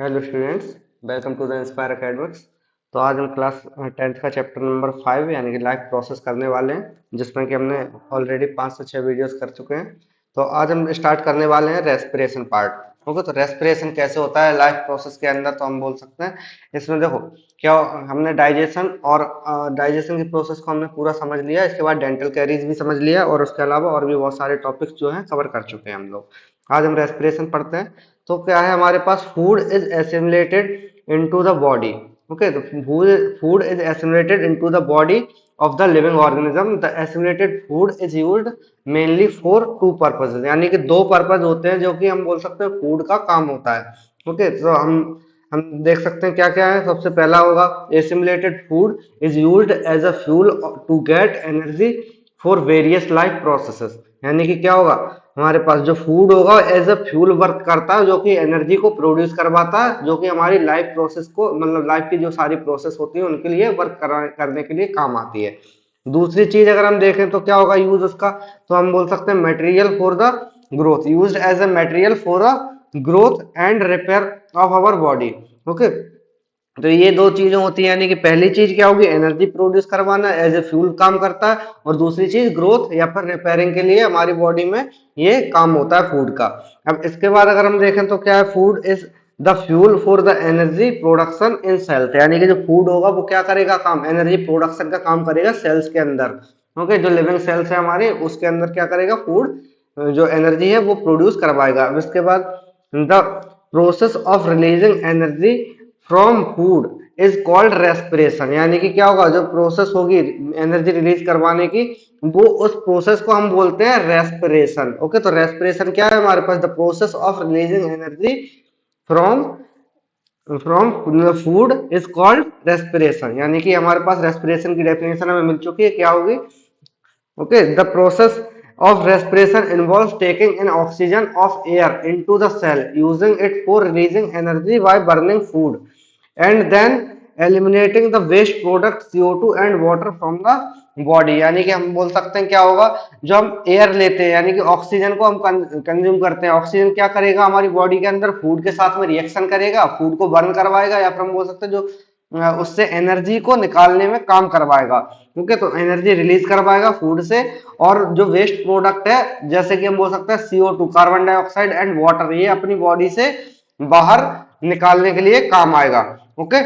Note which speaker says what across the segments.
Speaker 1: Hello students, welcome to the Inspire Academics. तो आज हम क्लास 10th का चैप्टर नंबर 5 यानी कि लाइफ प्रोसेस करने वाले हैं, जिसमें कि हमने ऑलरेडी 5 से 6 वीडियोस कर चुके हैं। तो आज हम स्टार्ट करने वाले हैं रेस्पिरेशन पार्ट। ओके, तो रेस्पिरेशन कैसे होता है लाइफ प्रोसेस के अंदर, तो हम बोल सकते हैं इसमें देखो क्या हमने डाइजेशन और डाइजेशन की प्रोसेस को हमने पूरा समझ लिया। इसके बाद डेंटल कैरीज भी समझ लिया और उसके अलावा और भी बहुत सारे टॉपिक्स जो हैं कवर कर चुके हैं हम लोग। आज हम रेस्पिरेशन पढ़ते हैं। तो क्या है, हमारे पास food is assimilated into the body. Okay, तो food is assimilated into the body of the living organism. The assimilated food is used mainly for two purposes, यानी कि दो पर्पज होते हैं जो कि हम बोल सकते हैं फूड का काम होता है। ओके, तो हम देख सकते हैं क्या क्या है। सबसे पहला होगा assimilated food is used as a fuel to get energy for various life processes. यानी कि क्या होगा, हमारे पास जो फूड होगा एज अ फ्यूल वर्क करता है, जो कि एनर्जी को प्रोड्यूस करवाता है, जो कि हमारी लाइफ प्रोसेस को मतलब लाइफ की जो सारी प्रोसेस होती है उनके लिए वर्क करने के लिए काम आती है। दूसरी चीज अगर हम देखें तो क्या होगा यूज उसका, तो हम बोल सकते हैं material for the growth, used as a material for a growth and repair of our body. Okay, तो ये दो चीजें होती है, यानी कि पहली चीज क्या होगी, एनर्जी प्रोड्यूस करवाना, एज ए फ्यूल काम करता है। और दूसरी चीज ग्रोथ या फिर रिपेयरिंग के लिए हमारी बॉडी में ये काम होता है फूड का। अब इसके बाद अगर हम देखें तो क्या है, food is the fuel for the energy production in cells. यानी कि जो फूड होगा वो क्या करेगा काम, एनर्जी प्रोडक्शन का काम करेगा सेल्स के अंदर। ओके, जो लिविंग सेल्स है हमारे उसके अंदर क्या करेगा, फूड जो एनर्जी है वो प्रोड्यूस करवाएगा। अब इसके बाद the process of releasing energy from food is called respiration. यानी कि क्या होगा, जो प्रोसेस होगी एनर्जी रिलीज करवाने की, वो उस प्रोसेस को हम बोलते हैं रेस्पिरेशन। ओके, तो रेस्पिरेशन क्या है हमारे पास, the process of releasing energy from from food is called respiration. यानी कि हमारे पास रेस्पिरेशन की डेफिनेशन हमें मिल चुकी है, क्या होगी। Okay, the process of respiration involves taking in oxygen of air into the cell, using it for releasing energy by burning food, and then eliminating the waste product CO2 and water from the body. यानी कि हम बोल सकते हैं क्या होगा, जो हम एयर लेते हैं यानी कि ऑक्सीजन को हम कंज्यूम करते हैं, ऑक्सीजन क्या करेगा हमारी बॉडी के अंदर, फूड के साथ में रिएक्शन करेगा, फूड को बर्न करवाएगा, या फिर हम बोल सकते हैं जो उससे एनर्जी को निकालने में काम करवाएगा। ठीक है, तो एनर्जी रिलीज करवाएगा फूड से। और जो वेस्ट प्रोडक्ट है जैसे कि हम बोल सकते हैं CO2 carbon dioxide and water, ये अपनी बॉडी से बाहर निकालने के लिए काम आएगा। ओके,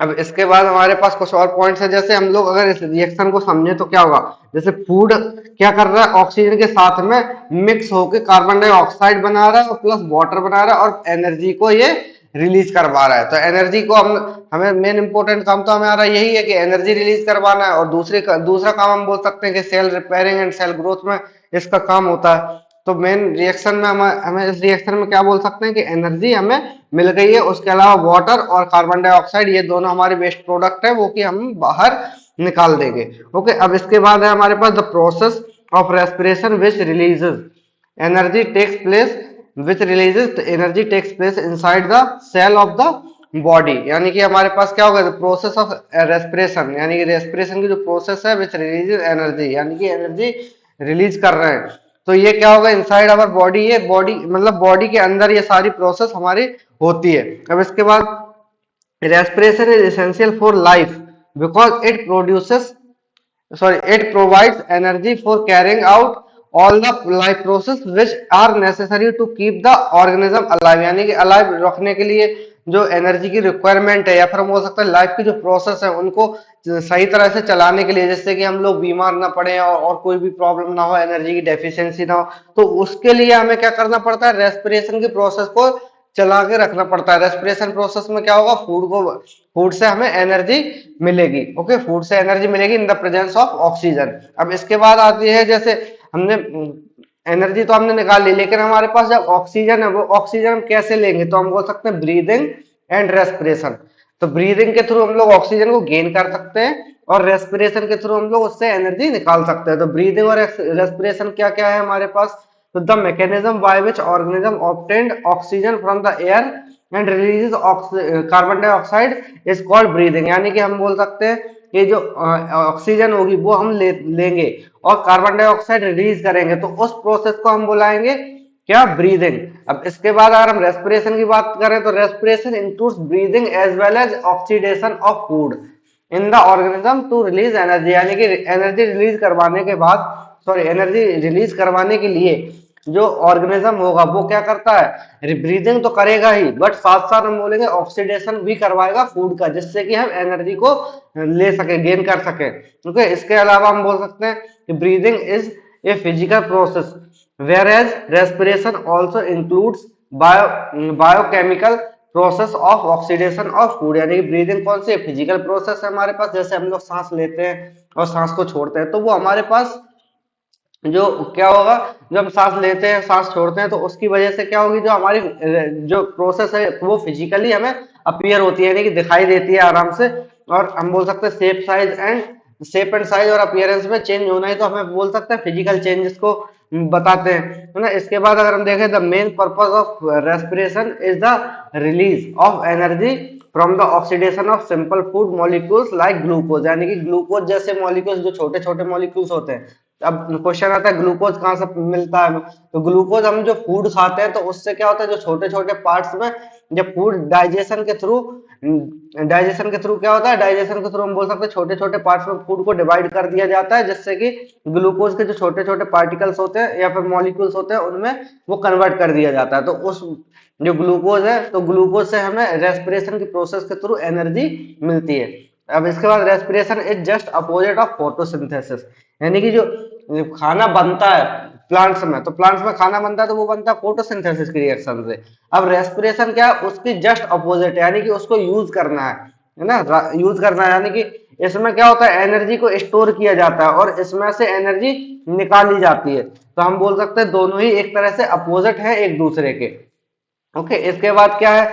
Speaker 1: अब इसके बाद हमारे पास कुछ और पॉइंट्स है। जैसे हम लोग अगर इस रिएक्शन को समझे तो क्या होगा, जैसे फूड क्या कर रहा है, ऑक्सीजन के साथ में मिक्स होकर कार्बन डाइऑक्साइड बना रहा है और प्लस वाटर बना रहा है और एनर्जी को ये रिलीज करवा रहा है। तो एनर्जी को हम हमें मेन इंपॉर्टेंट काम तो हमारा यही है कि एनर्जी रिलीज करवाना है। और दूसरा काम हम बोल सकते हैं कि cell repairing and cell growth में इसका काम होता है। तो मेन रिएक्शन में हमें इस रिएक्शन में क्या बोल सकते हैं कि एनर्जी हमें मिल गई है। उसके अलावा वाटर और कार्बन डाइऑक्साइड ये दोनों हमारे वेस्ट प्रोडक्ट है, वो कि हम बाहर निकाल देंगे। ओके, अब इसके बाद है हमारे पास the process of respiration which releases energy takes place, which releases energy takes place inside the cell of the body. यानी कि हमारे पास क्या होगा, प्रोसेस ऑफ रेस्पिरेशन, यानी कि रेस्पिरेशन की जो प्रोसेस है विच रिलीजेस एनर्जी, यानी कि एनर्जी रिलीज कर रहे हैं। तो ये क्या होगा, इनसाइड आवर बॉडी, ये बॉडी मतलब बॉडी के अंदर ये सारी प्रोसेस हमारी होती है। अब इसके बाद respiration is essential for life because it produces it provides energy for carrying out all the life process which are necessary to keep the organism alive। यानी कि अलाइव रखने के लिए जो एनर्जी की रिक्वायरमेंट है, या फिर हम बोल सकते हैं लाइफ की जो प्रोसेस है उनको सही तरह से चलाने के लिए, जिससे कि हम लोग बीमार ना पड़े और कोई भी प्रॉब्लम ना हो, एनर्जी की डेफिशिएंसी ना हो, तो उसके लिए हमें क्या करना पड़ता है, रेस्पिरेशन की प्रोसेस को चला के रखना पड़ता है। रेस्पिरेशन प्रोसेस में क्या होगा, फूड से हमें एनर्जी मिलेगी। ओके, फूड से एनर्जी मिलेगी इन द प्रेजेंस ऑफ ऑक्सीजन। अब इसके बाद आती है, जैसे हमने एनर्जी तो हमने निकाल ली, लेकिन हमारे पास जब ऑक्सीजन है वो ऑक्सीजन हम कैसे लेंगे, तो हम बोल सकते हैं ब्रीदिंग एंड रेस्पिरेशन। तो ब्रीदिंग के थ्रू हम लोग ऑक्सीजन को गेन कर सकते हैं और रेस्पिरेशन के थ्रू हम लोग उससे एनर्जी निकाल सकते हैं। तो ब्रीदिंग और रेस्पिरेशन क्या क्या है हमारे पास, तो the mechanism by which organism obtained oxygen from the air and releases carbon dioxide is called breathing. यानी कि हम बोल सकते हैं कि जो ऑक्सीजन होगी वो हम लेंगे और कार्बन डाइऑक्साइड रिलीज करेंगे, तो उस प्रोसेस को हम बुलाएंगे क्या, ब्रीदिंग। अब इसके बाद अगर हम रेस्पिरेशन की बात करें तो respiration includes breathing as well as oxidation of food in the organism to release energy, यानी कि एनर्जी रिलीज करवाने के बाद, सॉरी, एनर्जी रिलीज करवाने के लिए जो ऑर्गेनिज्म होगा वो क्या करता है, ब्रीदिंग तो करेगा ही, बट साथ साथ हम बोलेंगे ऑक्सीडेशन भी करवाएगा फूड का, जिससे कि हम एनर्जी को ले सके, गेन कर सके। ओके, इसके अलावा हम बोल सकते हैं कि breathing is a physical process whereas respiration also includes biochemical process of oxidation of food, यानी कि ब्रीदिंग कौन सी फिजिकल प्रोसेस है हमारे पास, जैसे हम लोग सांस लेते हैं और सांस को छोड़ते हैं, तो वो हमारे पास जो क्या होगा, जब हम सांस लेते हैं सांस छोड़ते हैं तो उसकी वजह से क्या होगी, जो हमारी जो प्रोसेस है वो फिजिकली हमें अपीयर होती है, यानी कि दिखाई देती है आराम से। और हम बोल सकते हैं शेप एंड साइज और अपीयरेंस में चेंज होना ही तो हमें बोल सकते हैं फिजिकल चेंजेस को बताते हैं, है ना। इसके बाद अगर हम देखें, the main purpose of respiration is the release of energy from the oxidation of simple food molecules like glucose, यानी कि ग्लूकोज जैसे मॉलिक्यूल्स, जो छोटे छोटे मॉलिक्यूल्स होते हैं। अब क्वेश्चन आता है ग्लूकोज कहाँ से मिलता है, तो ग्लूकोज हम जो फूड खाते हैं तो उससे क्या होता है, जो छोटे छोटे पार्ट्स में, जब फूड डाइजेशन के थ्रू क्या होता है, डाइजेशन के थ्रू हम बोल सकते हैं छोटे छोटे पार्ट्स में फूड को डिवाइड कर दिया जाता है, जिससे कि ग्लूकोज के जो छोटे छोटे पार्टिकल्स होते हैं या फिर मॉलिक्यूल्स होते हैं उनमें वो कन्वर्ट कर दिया जाता है। तो उस जो ग्लूकोज है, तो ग्लूकोज से हमें रेस्पिरेशन की प्रोसेस के थ्रू एनर्जी मिलती है। अब इसके बाद respiration is just opposite of photosynthesis, यानी कि जो खाना बनता है प्लांट्स में, तो प्लांट्स में खाना बनता है तो वो बनता है फोटोसिंथेसिस की रिएक्शन से। अब रेस्पिरेशन क्या है, उसकी जस्ट अपोजिट, यानी कि उसको यूज करना है ना, यूज करना है, यानी कि इसमें क्या होता है, एनर्जी को स्टोर किया जाता है और इसमें से एनर्जी निकाली जाती है। तो हम बोल सकते हैं दोनों ही एक तरह से अपोजिट है एक दूसरे के। ओके, इसके बाद क्या है,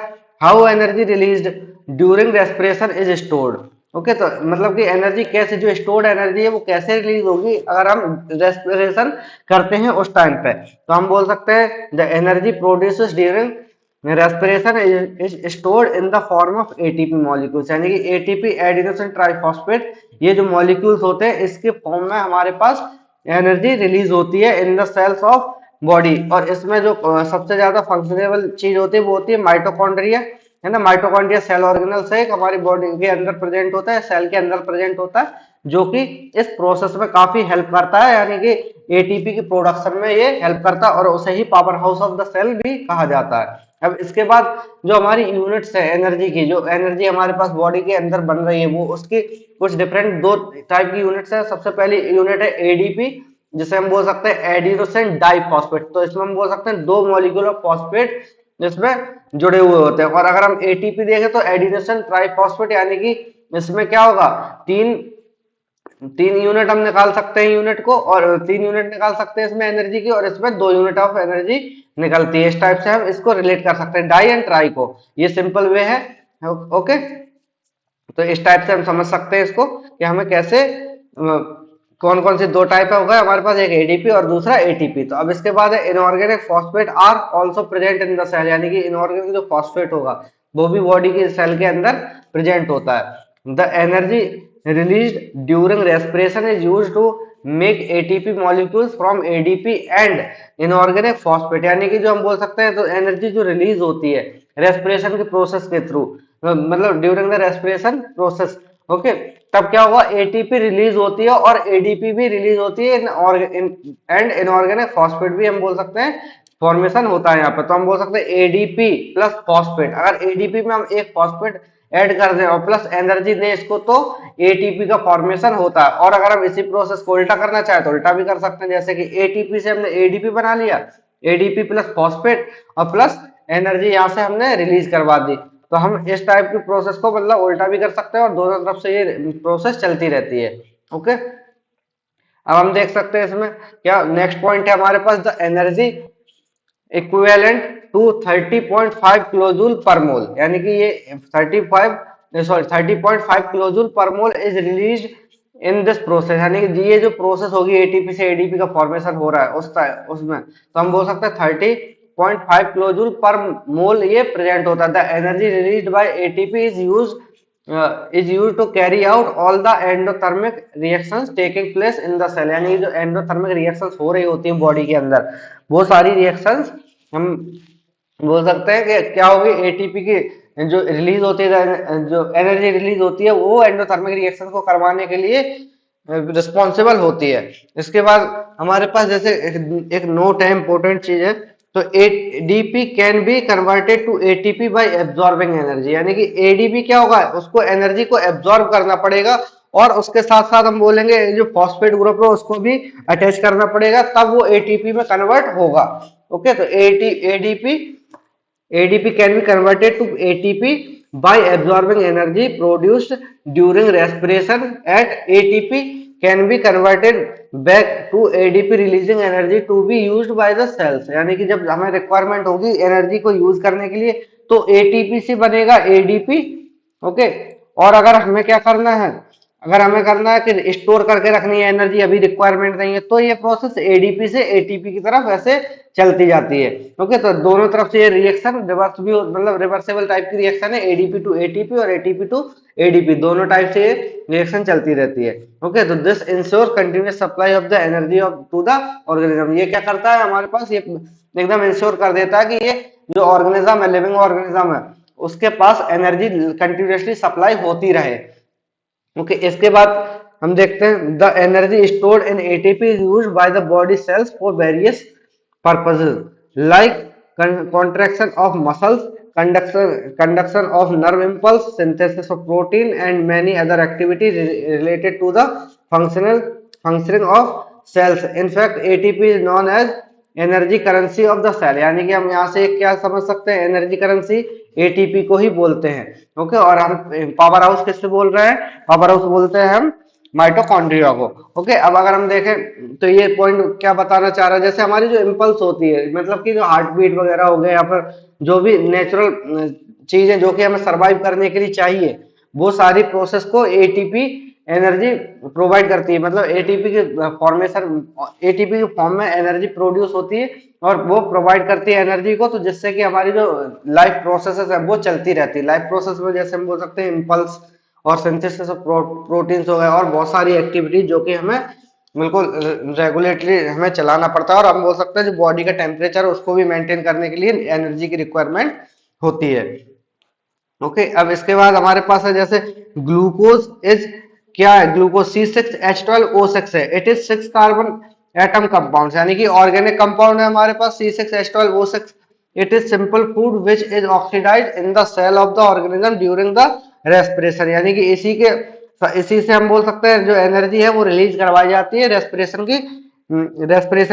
Speaker 1: how energy released during respiration is stored. Okay, तो मतलब कि एनर्जी कैसे, जो स्टोर्ड एनर्जी है वो कैसे रिलीज होगी अगर हम रेस्पिरेशन करते हैं उस टाइम पे, तो हम बोल सकते हैं the energy produces during respiration is stored in the form of ATP molecules, यानी कि एटीपी एडिनोसिन ट्राइफॉस्फेट, ये जो मॉलिक्यूल्स होते हैं इसके फॉर्म में हमारे पास एनर्जी रिलीज होती है in the cells of body. और इसमें जो सबसे ज्यादा फंक्शनेबल चीज होती है वो होती है माइटोकॉन्ड्रिया, है ना। माइटोकॉन्ड्रिया सेल ऑर्गेनल से एक हमारी बॉडी के अंदर प्रेजेंट होता है, सेल के अंदर प्रेजेंट होता है, जो कि इस प्रोसेस में काफी हेल्प करता है, यानी कि एटीपी की प्रोडक्शन में ये हेल्प करता है और उसे ही powerhouse of the cell भी कहा जाता है। अब इसके बाद जो हमारी यूनिट्स है एनर्जी की, जो एनर्जी हमारे पास बॉडी के अंदर बन रही है वो उसकी कुछ डिफरेंट दो टाइप की यूनिट्स है। सबसे पहली यूनिट है एडीपी, जिसे हम बोल सकते हैं एडिनोसिन डाइफॉस्फेट, तो इसमें हम बोल सकते हैं दो मॉलिक्यूल ऑफ फॉस्फेट जिसमें जुड़े हुए होते हैं। और अगर हम एटीपी देखें तो एडिनोसिन ट्राइफॉस्फेट, यानी कि इसमें क्या होगा, तीन तीन यूनिट हम निकाल सकते हैं यूनिट को, और 3 यूनिट निकाल सकते हैं इसमें एनर्जी की, और इसमें 2 यूनिट ऑफ एनर्जी निकलती है। इस टाइप से हम इसको रिलेट कर सकते हैं डाई एंड ट्राई को, ये सिंपल वे है। ओके, तो इस टाइप से हम समझ सकते हैं इसको कि हमें कैसे कौन कौन सी दो टाइप हो गए हमारे पास, एक एडीपी और दूसरा एटीपी। तो अब इसके बाद है inorganic phosphate are also present in the cell, यानी कि इनऑर्गेनिक जो फॉस्फेट होगा वो भी बॉडी के सेल के अंदर प्रेजेंट होता है। The energy released during respiration is used to make ATP molecules from ADP and inorganic phosphate, यानी कि जो हम बोल सकते हैं तो एनर्जी जो रिलीज होती है रेस्पिरेशन के प्रोसेस के थ्रू, मतलब during the respiration process, okay, तब क्या होगा, एटीपी रिलीज होती है और एडीपी भी रिलीज होती है एंड इनऑर्गेनिक फॉस्फेट भी हम बोल सकते हैं फॉर्मेशन होता है यहाँ पे। तो हम बोल सकते हैं एडीपी प्लस फॉस्फेट, अगर एडीपी में हम एक फॉस्फेट ऐड कर दें और प्लस एनर्जी दें इसको तो एटीपी का फॉर्मेशन होता है। और अगर हम इसी प्रोसेस को उल्टा करना चाहे तो उल्टा भी कर सकते हैं, जैसे कि एटीपी से हमने एडीपी बना लिया, एडीपी प्लस फॉस्फेट और प्लस एनर्जी यहाँ से हमने रिलीज करवा दी। तो हम इस टाइप की प्रोसेस को मतलब उल्टा भी कर सकते हैं और दोनों तरफ से ये प्रोसेस चलती रहती है। ओके, अब हम देख सकते हैं इसमें क्या नेक्स्ट पॉइंट है हमारे पास, the energy equivalent to 30.5 kilojoule per mole, यानी कि ये 30.5 kilojoule per mole is release in this process, यानी कि ये जो प्रोसेस होगी एटीपी से एडीपी का फॉर्मेशन हो रहा है उसमें, तो हम बोल सकते हैं 30.5 किलोजूल पर मोल ये प्रेजेंट होता है। The energy released by ATP is use to carry out all the endothermic reactions taking place in the cell, यानी जो एंडोथर्मिक रिएक्शंस हो रही होती है बॉडी के अंदर वो सारी रिएक्शंस हम बोल सकते हैं कि क्या होगी, एटीपी की जो रिलीज होती है, जो एनर्जी रिलीज होती है, वो एंडोथर्मिक रिएक्शन को करवाने के लिए रिस्पॉन्सिबल होती है। इसके बाद हमारे पास जैसे एक नोट है, इंपॉर्टेंट चीज है, तो ADP can be converted to ATP by absorbing energy, यानी कि एडीपी क्या होगा, उसको एनर्जी को एब्जॉर्ब करना पड़ेगा, और उसके साथ साथ हम बोलेंगे जो फॉस्फेट ग्रुप है उसको भी अटैच करना पड़ेगा, तब वो एटीपी में कन्वर्ट होगा। ओके, तो ADP can be converted to ATP by absorbing energy produced during respiration. At ATP can be converted back to ADP releasing energy to be used by the cells. यानी कि जब हमें requirement होगी energy को use करने के लिए तो एटीपी से बनेगा एडीपी। ओके, और अगर हमें क्या करना है, अगर हमें करना है कि स्टोर करके रखनी है एनर्जी, अभी रिक्वायरमेंट नहीं है, तो ये प्रोसेस एडीपी से एटीपी की तरफ ऐसे चलती जाती है। ओके, तो दोनों तरफ से ये रिएक्शन रिवर्स भी मतलब रिवर्सेबल टाइप की रिएक्शन है, एडीपी टू एटीपी और एटीपी टू एडीपी, दोनों टाइप से ये रिएक्शन चलती रहती है। ओके, तो this ensure continuous supply of the energy of to the organism. ये क्या करता है हमारे पास, ये एकदम इंश्योर कर देता है कि ये जो ऑर्गेनिज्म है, लिविंग ऑर्गेनिज्म है, उसके पास एनर्जी कंटिन्यूअसली सप्लाई होती रहे। ओके, इसके बाद हम देखते हैं the energy stored in ATP is used by the body cells for various purposes like contraction of muscles, conduction of nerve impulse, synthesis of protein and many other activities related to the functioning of cells. In fact, ATP is known as energy currency of the cell, यानी कि हम यहाँ से क्या समझ सकते हैं, energy currency ATP को ही बोलते हैं। ओके, और हम पावर हाउस किससे बोल रहे हैं, पावर हाउस बोलते हैं हम माइटोकॉन्ड्रिया को। ओके, अब अगर हम देखें तो ये पॉइंट क्या बताना चाह रहा है, जैसे हमारी जो इम्पल्स होती है, मतलब कि जो हार्ट बीट वगैरह हो गए या फिर जो भी नेचुरल चीजें जो कि हमें सरवाइव करने के लिए चाहिए, वो सारी प्रोसेस को एटीपी एनर्जी प्रोवाइड करती है, मतलब एटीपी के फॉर्मेशन, एटीपी के फॉर्म में एनर्जी प्रोड्यूस होती है और वो प्रोवाइड करती है एनर्जी को, तो जिससे कि हमारी जो लाइफ प्रोसेसेस है वो चलती रहती है। लाइफ प्रोसेस में जैसे हम बोल सकते हैं इम्पल्स और सिंथेसिस ऑफ प्रोटीन्स हो गए और बहुत सारी एक्टिविटीज जो कि हमें बिल्कुल रेगुलेटरी हमें चलाना पड़ता है, और हम बोल सकते हैं जो बॉडी का टेम्परेचर उसको भी मेंटेन करने के लिए एनर्जी की रिक्वायरमेंट होती है। ओके, अब इसके बाद हमारे पास है जैसे ग्लूकोज इज क्या है, ग्लूकोज C6H12O6 है, it is 6 carbon atom compound, यानी कि ऑर्गेनिक कंपाउंड है हमारे पास C6H12O6। It is simple food which is oxidized in the cell of the organism during the respiration, यानी कि इसी से हम बोल सकते हैं जो एनर्जी है वो रिलीज करवाई जाती है रेस्पिरेशन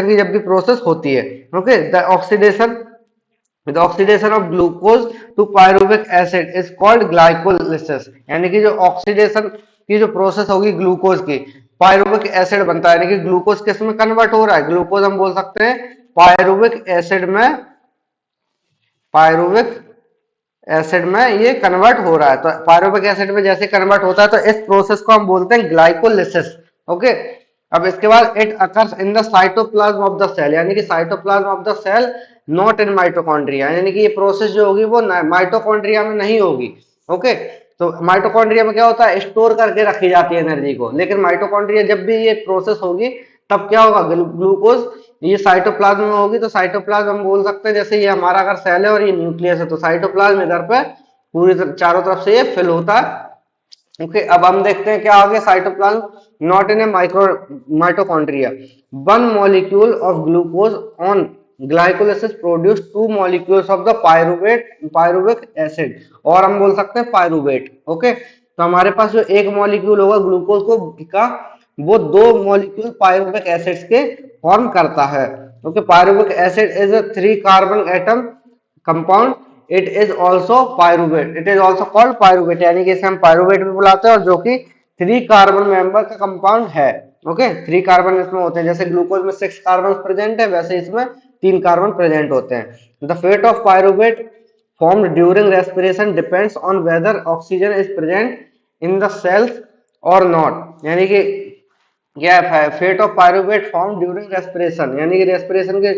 Speaker 1: की जब भी प्रोसेस होती है। Okay, the oxidation of glucose to pyruvic acid is called glycolysis, यानी कि जो ऑक्सीडेशन की जो प्रोसेस होगी ग्लूकोज की, पायरुविक एसिड बनता है, यानी कि ग्लूकोज किस में कन्वर्ट हो रहा है, ग्लूकोज हम बोल सकते हैं पायरुविक एसिड में, पायरुविक एसिड में ये कन्वर्ट हो रहा है। तो पायरुविक एसिड में जैसे कन्वर्ट होता है तो इस प्रोसेस को हम बोलते हैं ग्लाइकोलिसिस। ओके, अब इसके बाद it occurs in the cytoplasm of the cell, यानी कि cytoplasm of the cell not in mitochondria, यानी कि ये प्रोसेस जो होगी वो माइटोकॉन्ड्रिया में नहीं होगी। ओके, तो माइटोकॉन्ड्रिया में क्या होता है, स्टोर करके रखी जाती है एनर्जी को, लेकिन माइटोकॉन्ड्रिया जब भी ये प्रोसेस होगी तब क्या होगा, ग्लूकोज ये साइटोप्लाज्म में होगी, तो साइटोप्लाज्म हम बोल सकते हैं जैसे ये हमारा अगर सेल है और ये न्यूक्लियस है, तो साइटोप्लाज्म इधर पे पूरी चारों तरफ से ये फिल होता है। ओके, अब हम देखते हैं क्या आगे, cytoplasm not in A mitochondria, one molecule of glucose on glycolysis produce two molecules of the pyruvic acid, और हम बोल सकते हैं पायरुवेट। ओके, तो हमारे पास जो एक मॉलिक्यूल होगा ग्लूकोज को का, वो दो मॉलिक्यूल पायरुविक एसिड्स के फॉर्म करता है। Okay, pyruvic acid is a 3 carbon atom compound, it is also pyruvate, it is also called pyruvate, यानी कि इसे हम पायरुवेट भी बुलाते हैं, और जो कि 3 कार्बन मेंबर का कंपाउंड है। ओके, 3 कार्बन इसमें होते हैं, जैसे ग्लूकोज में 6 कार्बन प्रेजेंट है वैसे इसमें 3 कार्बन प्रेजेंट होते हैं। The fate of pyruvate formed during respiration depends on whether oxygen is present in the cells or not, यानी कि क्या है, fate of pyruvate form during respiration, यानी कि रेस्पिरेशन के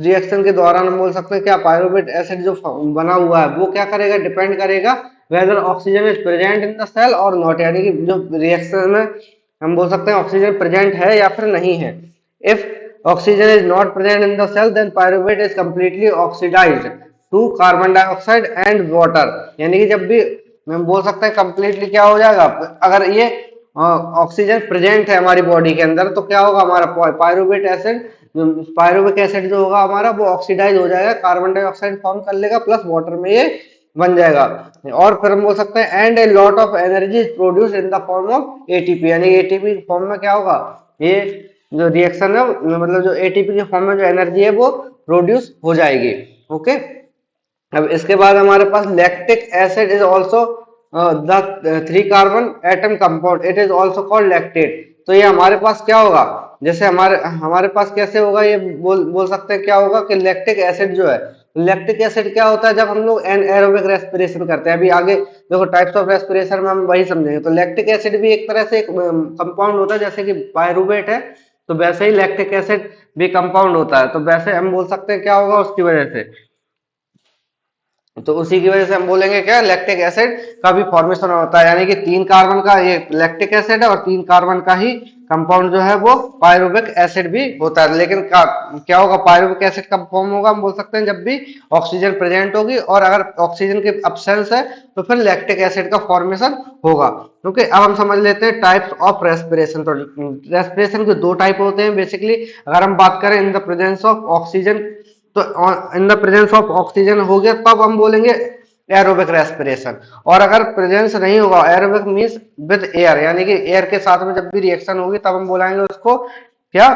Speaker 1: रिएक्शन के दौरान हम बोल सकते हैं क्या, पायरुवेट एसिड जो बना हुआ है वो क्या करेगा, डिपेंड करेगा whether oxygen is present in the cell और नॉट, यानी कि जो रिएक्शन में हम बोल सकते हैं ऑक्सीजन प्रेजेंट है या फिर नहीं है। If oxygen is not present in the cell then pyruvate is completely oxidized to carbon dioxide and water. यानी कि जब भी हम बोल सकते हैं कंप्लीटली क्या हो जाएगा, अगर ये ऑक्सीजन प्रेजेंट है हमारी बॉडी के अंदर तो क्या होगा, हमारा पायरुवेट एसिड, पायरुविक एसिड जो होगा हमारा वो ऑक्सीडाइज हो जाएगा, कार्बन डाइऑक्साइड फॉर्म कर लेगा प्लस वाटर में ये बन जाएगा। और फिर हम बोल सकते हैं and a lot of energy is produce in the form of ATP. यानी एटीपी फॉर्म में क्या होगा, ये जो रिएक्शन है मतलब जो एटीपी के फॉर्म में जो एनर्जी है वो प्रोड्यूस हो जाएगी। ओके, अब इसके बाद हमारे पास lactic acid is also the 3 carbon atom compound, it is also called lactate. तो ये हमारे पास क्या होगा, जैसे हमारे हमारे पास कैसे होगा, ये बोल सकते हैं क्या होगा कि लैक्टिक एसिड जो है, लैक्टिक एसिड क्या होता है जब हम लोग एनएरोबिक रेस्पिरेशन करते हैं। अभी आगे देखो टाइप्स ऑफ रेस्पिरेशन में हम वही समझेंगे। तो लैक्टिक एसिड भी एक तरह से एक कंपाउंड होता है, जैसे कि पायरुवेट है तो वैसे ही लैक्टिक एसिड भी कंपाउंड होता है। तो वैसे हम बोल सकते हैं क्या होगा उसकी वजह से, तो उसी की वजह से हम बोलेंगे क्या, लैक्टिक एसिड का भी फॉर्मेशन होता है। यानी कि 3 कार्बन का ये लैक्टिक एसिड है और 3 कार्बन का ही कंपाउंड जो है वो पायरुविक एसिड भी होता है। लेकिन क्या होगा, पायरुविक एसिड कब फॉर्म होगा, हम बोल सकते हैं जब भी ऑक्सीजन प्रेजेंट होगी, और अगर ऑक्सीजन की अब्सेंस है तो फिर लैक्टिक एसिड का फॉर्मेशन होगा। ओके, अब हम समझ लेते हैं टाइप्स ऑफ रेस्पिरेशन। तो रेस्पिरेशन के 2 टाइप होते हैं बेसिकली। अगर हम बात करें in the presence of oxygen, तो in the presence of oxygen हो गया तब हम बोलेंगे एरोबिक रेस्पिरेशन। और अगर प्रेजेंस नहीं होगा, एरोबिक मींस विद एयर, यानी कि एयर के साथ में जब भी रिएक्शन होगी तब हम बोलेंगे उसको क्या,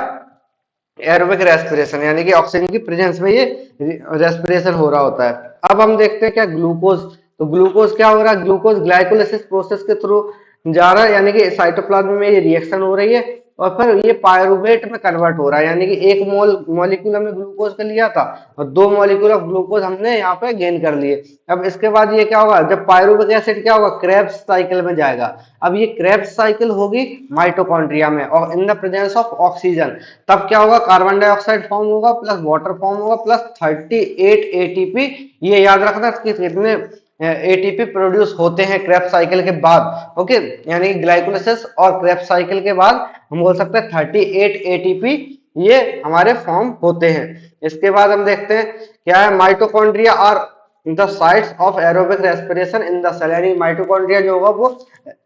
Speaker 1: एरोबिक रेस्पिरेशन, यानी कि ऑक्सीजन की प्रेजेंस में ये रेस्पिरेशन हो रहा होता है। अब हम देखते हैं क्या ग्लूकोज। तो ग्लूकोज क्या हो रहा है, ग्लूकोज ग्लाइकोलिसिस प्रोसेस के थ्रू जा रहा है, यानी कि साइटोप्लाज्म में ये रिएक्शन हो रही है और फिर ये पायरुवेट में कन्वर्ट हो रहा है। यानी कि एक मॉलिक्यूल हमने ग्लूकोज का लिया था और 2 मॉलिक्यूल ऑफ ग्लूकोज हमने यहाँ पे गेन कर लिए। अब इसके बाद ये क्या होगा, जब पायरुविक एसिड क्या होगा, क्रेब्स साइकिल में जाएगा। अब ये क्रेब्स साइकिल होगी माइटोकॉन्ड्रिया में और इन द प्रेजेंस ऑफ ऑक्सीजन। तब क्या होगा, कार्बन डाइऑक्साइड फॉर्म होगा प्लस वाटर फॉर्म होगा प्लस 38 एटीपी। ये याद रखना कि कितने एटीपी प्रोड्यूस होते हैं क्रेब्स साइकिल के बाद। ओके, यानी ग्लाइकोलिसिस और क्रेब्स साइकिल के बाद हम बोल सकते हैं 38 एटीपी ये हमारे फॉर्म होते हैं। इसके बाद हम देखते हैं क्या है, माइटोकॉन्ड्रिया और the sites of aerobic respiration in the cell. यानी माइटोकॉन्ड्रिया जो होगा वो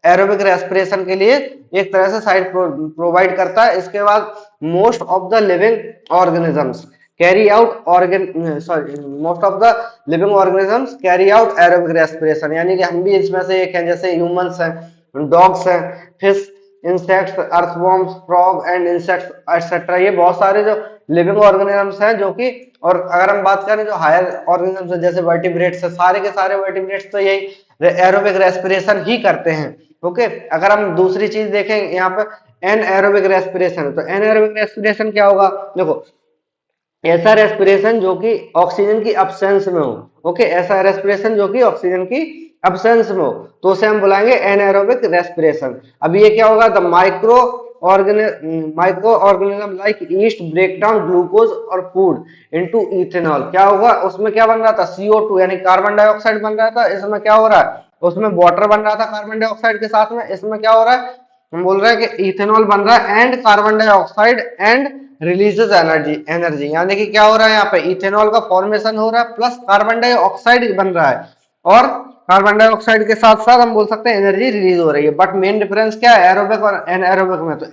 Speaker 1: एरोबिक रेस्पिरेशन के लिए एक तरह से साइट प्रोवाइड करता है। इसके बाद most of the living organisms carry out most of the living organisms carry out aerobic respiration. यानी कि हम भी इसमें से एक हैं, जैसे ह्यूमंस हैं, डॉग्स हैं, fish, insects, earthworms, frog and insects etcetera. ये बहुत सारे जो लिविंग ऑर्गेनिजम्स हैं जो कि, और अगर हम बात करें जो हायर ऑर्गेनिजम्स हैं जैसे वर्टिब्रेट्स है, सारे के सारे वर्टिब्रेट्स तो यही एरोबिक रेस्पिरेशन ही करते हैं। ओके, अगर हम दूसरी चीज देखें यहाँ पे एन एरोबिक रेस्पिरेशन, तो एन एरोबिक रेस्पिरेशन क्या होगा, देखो ऐसा रेस्पिरेशन जो कि ऑक्सीजन की अब्सेंस में हो। ओके, ऐसा रेस्पिरेशन जो कि ऑक्सीजन की अब्सेंस में हो तो उसे हम बुलाएंगे एनएरोबिक रेस्पिरेशन। अब ये क्या होगा, the micro organism like yeast break down glucose और फूड इनटू इथेनॉल। क्या होगा, उसमें क्या बन रहा था, CO2 यानी कार्बन डाइऑक्साइड बन रहा था। इसमें क्या हो रहा है, उसमें वाटर बन रहा था कार्बन डाइऑक्साइड के साथ में। इसमें क्या हो रहा है, हम बोल रहे हैं कि इथेनॉल बन रहा है and carbon dioxide and releases energy. यानी कि क्या हो रहा है, यहाँ पे इथेनॉल का फॉर्मेशन हो रहा है प्लस कार्बन डाइऑक्साइड बन रहा है और कार्बन डाइऑक्साइड के साथ साथ हम बोल सकते हैं एनर्जी रिलीज हो रही है। बट मेन डिफरेंस क्या है एरोबिक और एनएरोबिक में, तो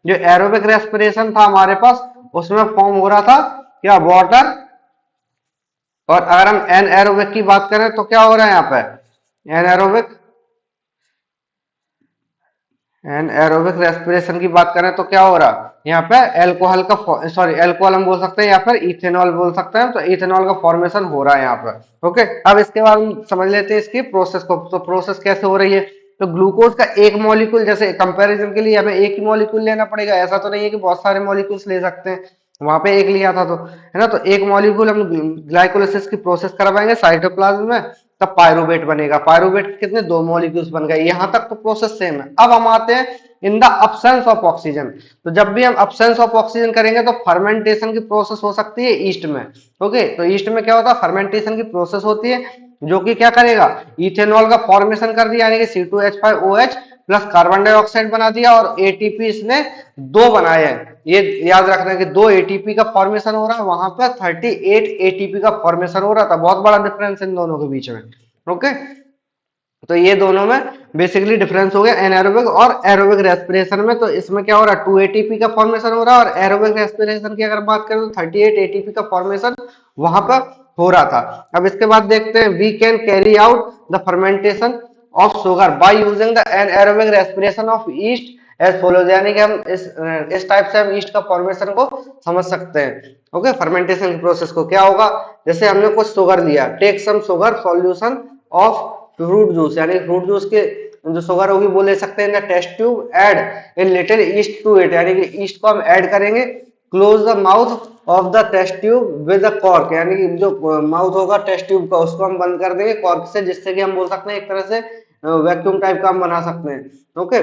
Speaker 1: जो एरोबिक रेस्पिरेशन था हमारे पास उसमें फॉर्म हो रहा था क्या, वाटर। और अगर हम एनएरोबिक की बात करें तो क्या हो रहा है यहाँ पे, एनएरोबिक एरोबिक रेस्पिरेशन की बात करें तो क्या हो रहा, यहाँ पे एल्कोहल का एल्कोहल हम बोल सकते हैं या फिर इथेनॉल बोल सकते हैं। तो इथेनॉल का फॉर्मेशन हो रहा है यहाँ पर। ओके, अब इसके बाद हम समझ लेते हैं इसकी प्रोसेस को। तो प्रोसेस कैसे हो रही है, तो ग्लूकोज का एक मॉलिक्यूल, जैसे कंपैरिजन के लिए हमें एक ही मॉलिक्यूल लेना पड़ेगा, ऐसा तो नहीं है कि बहुत सारे मॉलिक्यूल्स ले सकते हैं। वहां पे एक लिया था तो है ना, तो एक मॉलिक्यूल हम ग्लाइकोलिसिस की प्रोसेस करवाएंगे साइटोप्लाज्म में, तब पायरुवेट बनेगा। पायरुवेट के कितने, 2 मॉलिक्यूल्स बन गए। यहां तक तो प्रोसेस सेम है। अब हम आते हैं in the absence of oxygen. तो जब भी हम अब्सेंस ऑफ ऑक्सीजन करेंगे तो फर्मेंटेशन की प्रोसेस हो सकती है ईस्ट में। ओके, तो ईस्ट में क्या होता है, फर्मेंटेशन की प्रोसेस होती है जो कि क्या करेगा, इथेनॉल का फॉर्मेशन कर दिया, यानी कि C2H5OH प्लस कार्बन डाइऑक्साइड बना दिया, और एटीपी इसने 2 बनाए हैं। ये याद रखना कि 2 एटीपी का फॉर्मेशन हो रहा है, वहां पर 38 एटीपी का फॉर्मेशन हो रहा था। बहुत बड़ा डिफरेंस इन दोनों के बीच में। ओके, तो ये दोनों में बेसिकली डिफरेंस हो गया एनारोबिक और एरोबिक रेस्पिरेशन में। तो इसमें क्या हो रहा है, 2 एटीपी का फॉर्मेशन हो रहा है, और एरोबिक रेस्पिरेशन की अगर बात करें तो 38 एटीपी का फॉर्मेशन वहां पर हो रहा था। अब इसके बाद देखते हैं, we can carry out the fermentation of sugar by using the anaerobic respiration of yeast as follows, यानी कि हम इस टाइप से हम ईस्ट का फॉर्मेशन को समझ सकते हैं। ओके, फर्मेंटेशन की प्रोसेस को क्या होगा, जैसे हमने कुछ शुगर लिया, take some sugar solution of fruit juice, यानी फ्रूट जूस के जो शुगर होगी वो ले सकते हैं ना, test tube add in little yeast to it, यानी कि ईस्ट को हम ऐड करेंगे, close the mouth of the test tube with the cork, यानी कि जो माउथ होगा टेस्ट ट्यूब का उसको हम बंद कर देंगे कॉर्क से, जिससे कि हम बोल सकते हैं एक तरह से वैक्यूम टाइप का हम बना सकते हैं। ओके,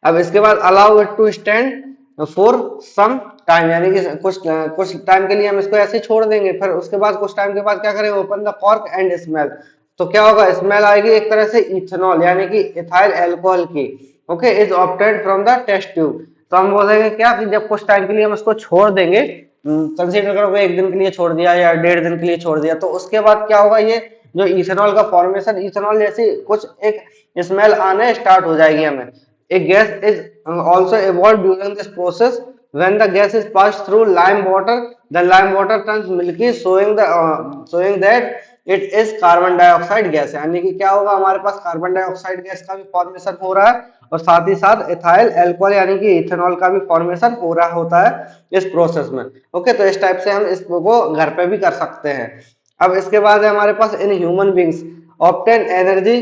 Speaker 1: अब इसके बाद allow it to stand for some time, यानी कि कुछ टाइम के लिए हम इसको ऐसे छोड़ देंगे, फिर उसके बाद कुछ टाइम के बाद क्या करेंगे, open the cork and smell, तो क्या होगा, स्मेल आएगी एक तरह से इथेनॉल यानी कि इथाइल अल्कोहल की। Okay, is obtained from the test tube, तो हम बोलेंगे क्या कि जब कुछ टाइम के लिए हम इसको छोड़ देंगे, कंसीडर करो एक दिन के लिए छोड़ दिया या 1.5 दिन के लिए छोड़ दिया, तो उसके बाद क्या होगा, ये जो इथेनॉल का फॉर्मेशन, इथेनॉल जैसी कुछ एक स्मेल आने स्टार्ट हो जाएगी हमें। A gas is also evolved during this process. When the gas is passed through lime water, the lime water turns milky, showing that it is carbon dioxide gas. यानी कि क्या होगा, हमारे पास कार्बन डाइऑक्साइड गैस का भी formation हो रहा है, और साथ ही साथ इथाइल अल्कोहल यानी कि इथेनॉल का भी फॉर्मेशन हो रहा होता है इस प्रोसेस में। ओके, तो इस टाइप से हम इसको घर पे भी कर सकते हैं। अब इसके बाद है हमारे पास in human beings obtain energy,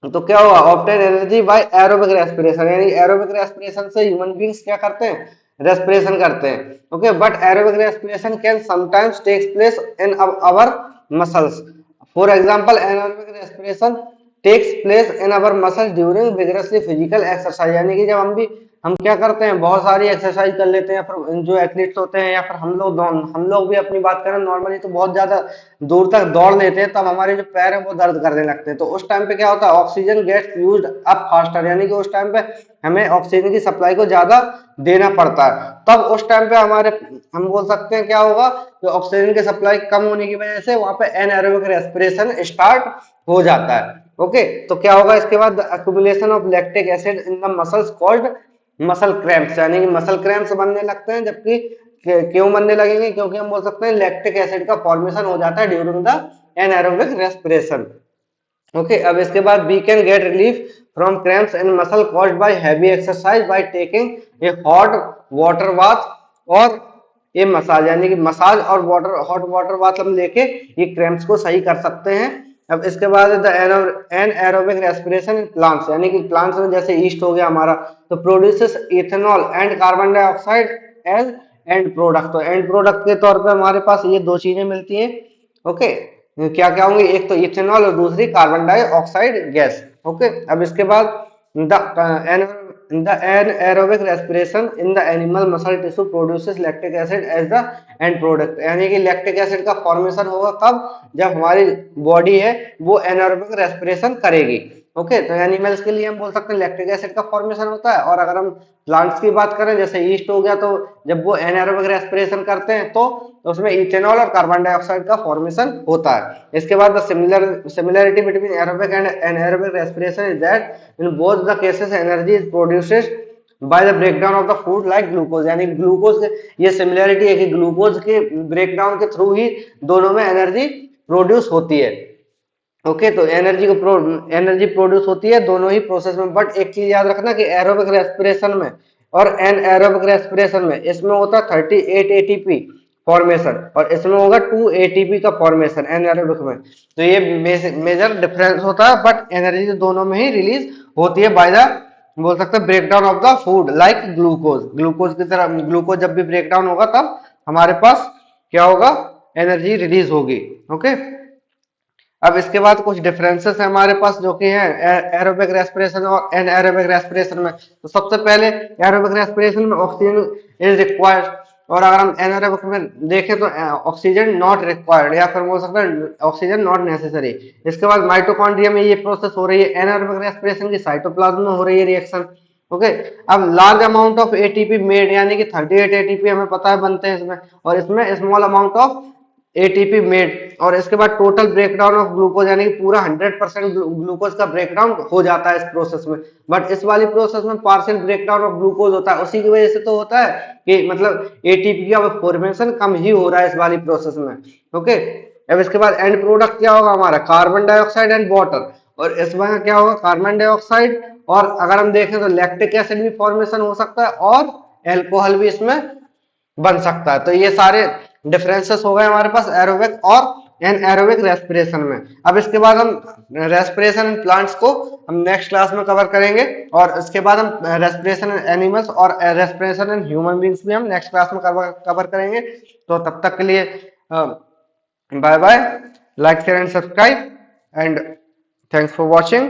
Speaker 1: तो क्या हुआ, obtain energy by aerobic respiration, यानी एरोबिक रेस्पिरेशन से ह्यूमन बींग्स क्या करते हैं, रेस्पिरेशन करते हैं। Okay, but aerobic respiration can sometimes takes place in our muscles, for example anaerobic respiration takes place in our muscles during vigorously physical exercise, यानी कि जब हम क्या करते हैं, बहुत सारी एक्सरसाइज कर लेते हैं, फिर जो एथलीट्स होते हैं या फिर हम लोग भी अपनी बात करें नॉर्मली तो बहुत ज्यादा दूर तक दौड़ लेते हैं, तब हमारे जो पैर हैं वो दर्द करने लगते हैं। तो उस टाइम पे क्या होता है, oxygen gets used up faster, यानी कि उस टाइम पे हमें ऑक्सीजन की सप्लाई को ज्यादा देना पड़ता है। तब उस टाइम पे हम बोल सकते हैं क्या होगा, जो ऑक्सीजन की सप्लाई कम होने की वजह से वहां पे एनारोबिक रेस्पिरेशन स्टार्ट हो जाता है। ओके, तो क्या होगा इसके बाद, accumulation of lactic acid in the muscles called muscle cramps, यानी कि मसल क्रैम्प्स बनने लगते हैं। जबकि क्यों बनने लगेंगे, क्योंकि हम बोल सकते हैं लैक्टिक एसिड का फॉर्मेशन हो जाता है during the anaerobic respiration. Okay, अब इसके बाद we can get relief from cramps in muscle caused by heavy exercise by taking a hot water bath और ये मसाज, यानी कि मसाज और हॉट वाटर बाथ हम लेके ये क्रैम्प्स को सही कर सकते हैं। अब इसके बाद the anaerobic respiration in plants, यानी कि प्लांट्स में जैसे ईस्ट हो गया हमारा, तो produces ethanol and carbon dioxide as end product, तो एंड प्रोडक्ट के तौर पे हमारे पास ये दो चीजें मिलती हैं। ओके, क्या क्या होंगी, एक तो इथेनॉल और दूसरी कार्बन डाइऑक्साइड गैस। ओके, अब इसके बाद the anaerobic respiration in the animal muscle tissue produces lactic acid as the end product, यानी कि लैक्टिक एसिड का फॉर्मेशन होगा कब, जब हमारी बॉडी है वो एनारोबिक रेस्पिरेशन करेगी। ओके, तो एनिमल्स के लिए हम बोल सकते हैं लैक्टिक एसिड का फॉर्मेशन होता है, और अगर हम प्लांट्स की बात करें जैसे ईस्ट हो गया, तो जब वो एनारोबिक रेस्पिरेशन करते हैं तो उसमें इथेनॉल और कार्बन डाइऑक्साइड का फॉर्मेशन होता है। इसके बाद the similarity between aerobic and anaerobic respiration is that in both the cases energy is produced by the breakdown of the food like glucose, यानी ग्लूकोज ये सिमिलरिटी है कि ग्लूकोज के ब्रेकडाउन के थ्रू ही दोनों में एनर्जी प्रोड्यूस होती है। ओके, तो एनर्जी प्रोड्यूस होती है दोनों ही प्रोसेस में। बट एक चीज याद रखना कि एरोबिक रेस्पिरेशन में और एनारोबिक रेस्पिरेशन में इसमें होता है 38 एटीपी फॉर्मेशन, और इसमें होगा 2 एटीपी का फॉर्मेशन एनारोबिक में। तो ये मेजर डिफरेंस होता है, बट एनर्जी दोनों में ही रिलीज होती है बाय द, बोल सकते हैं, breakdown of the food like glucose की तरह। ग्लूकोज जब भी ब्रेकडाउन होगा तब हमारे पास क्या होगा, एनर्जी रिलीज होगी। ओके, अब इसके बाद कुछ डिफरेंसेस है हमारे पास जो कि है एरोबिक रेस्पिरेशन और एनारोबिक रेस्पिरेशन में। तो सबसे पहले एरोबिक रेस्पिरेशन में ऑक्सीजन इज रिक्वायर्ड, और अगर हम एनारोबिक में देखें तो ऑक्सीजन नॉट रिक्वायर्ड, या फिर बोल सकते हैं ऑक्सीजन नॉट नेसेसरी। इसके बाद माइटोकॉन्ड्रिया में ये प्रोसेस हो रही है एनारोबिक रेस्पिरेशन की, साइटोप्लाज्म में हो रही है रिएक्शन। ओके, अब large amount of ATP made, यानी कि 38 एटीपी हमें पता है बनते हैं इसमें, और इसमें small amount of ATP made, और इसके बाद टोटल ब्रेकडाउन ऑफ ग्लूकोज, यानी कि पूरा 100% ग्लूकोज का ब्रेकडाउन हो जाता है इस प्रोसेस में। बट इस वाली प्रोसेस में पार्शियल ब्रेकडाउन ऑफ ग्लूकोज होता है, उसी की वजह से तो होता है कि मतलब एटीपी का फॉर्मेशन कम ही हो रहा है इस वाली प्रोसेस में। ओके, अब इसके बाद एंड प्रोडक्ट क्या होगा हमारा, कार्बन डाइऑक्साइड एंड वाटर, और इसमें क्या होगा कार्बन डाइऑक्साइड, और अगर हम देखें तो लैक्टिक एसिड भी फॉर्मेशन हो सकता है और एल्कोहल भी इसमें बन सकता है। तो ये सारे डिफरेंसेस हो गए हमारे पास एरोबिक और एनएरोबिक रेस्पिरेशन में। अब इसके बाद हम रेस्पिरेशन इन प्लांट्स को हम नेक्स्ट क्लास में कवर करेंगे, और इसके बाद हम रेस्पिरेशन इन एनिमल्स और रेस्पिरेशन इन ह्यूमन बींग्स भी हम नेक्स्ट क्लास में कवर करेंगे। तो तब तक के लिए bye bye, like share and subscribe, and thanks for watching.